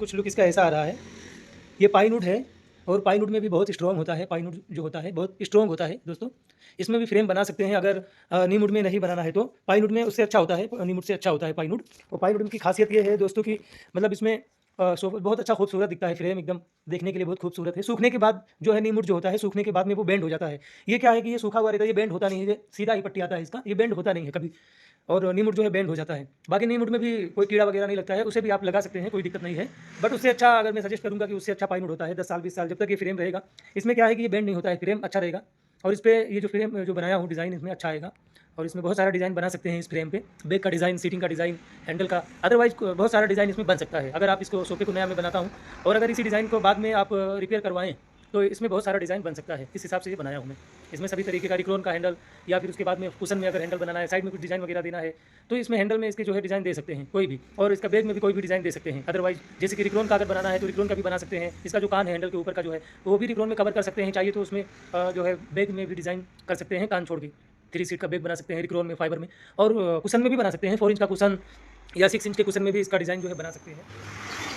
कुछ लुक इसका ऐसा आ रहा है। ये पाइनवुड है और पाइनवुड में भी बहुत स्ट्रॉन्ग होता है। पाइनवुड जो होता है बहुत स्ट्रॉन्ग होता है दोस्तों। इसमें भी फ्रेम बना सकते हैं अगर नीमवुड में नहीं बनाना है तो। पाइनवुड में उससे अच्छा होता है, नीमवुड से अच्छा होता है पाइनवुड। और पाइनवुड की खासियत ये है दोस्तों कि मतलब इसमें सोफा बहुत अच्छा खूबसूरत दिखता है। फ्रेम एकदम देखने के लिए बहुत खूबसूरत है। सूखने के बाद जो है नीमवुड जो होता है, सूखने के बाद में वो बेंड हो जाता है। ये क्या है कि ये सूखा हुआ रहता है, ये बेंड होता नहीं है, ये सीधा ही पट्टी आता है इसका, ये बेंड होता नहीं है कभी। और नीमवुड जो है बेंड हो जाता है। बाकी नीमवुड में भी कोई कीड़ा वगैरह नहीं लगता है, उसे भी आप लगा सकते हैं, कोई दिक्कत नहीं है। बट उससे अच्छा अगर मैं सजेस्ट करूँगा कि उससे अच्छा पाइनवुड होता है 10 साल 20 साल जब तक ये फ्रेम रहेगा। इसमें क्या है कि ये बेंड नहीं होता है, फ्रेम अच्छा रहेगा। और इस पे ये जो फ्रेम जो बनाया हूँ डिज़ाइन इसमें अच्छा आएगा। और इसमें बहुत सारा डिज़ाइन बना सकते हैं इस फ्रेम पे। बैक का डिज़ाइन, सीटिंग का डिज़ाइन, हैंडल का, अदरवाइज बहुत सारा डिज़ाइन इसमें बन सकता है। अगर आप इसको सोफे को नया मैं बनाता हूँ और अगर इसी डिज़ाइन को बाद में आप रिपेयर करवाएँ तो इसमें बहुत सारा डिज़ाइन बन सकता है। इस हिसाब से ये बनाया हूँ मैं। इसमें सभी तरीके का रिक्रोन का हैंडल या फिर उसके बाद में कुशन में अगर हैंडल बनाना है, साइड में कुछ डिज़ाइन वगैरह देना है तो इसमें हैंडल में इसके जो है डिज़ाइन दे सकते हैं कोई भी। और इसका बैग में भी कोई भी डिज़ाइन दे सकते हैं। अदरवाइज जैसे कि रिक्रोन का अगर बनाना है तो रिक्रोन का भी बना सकते हैं। इसका जो कान है हैंडल के ऊपर का जो है वो भी रिक्रोन में कवर कर सकते हैं। चाहिए तो उसमें जो है बैग में भी डिज़ाइन कर सकते हैं, कान छोड़ के 3 सीट का बैग बना सकते हैं रिक्रोन में, फाइबर में। और कुशन में भी बना सकते हैं, 4 इंच का कुशन या 6 इंच के कुशन में भी इसका डिज़ाइन जो है बना सकते हैं।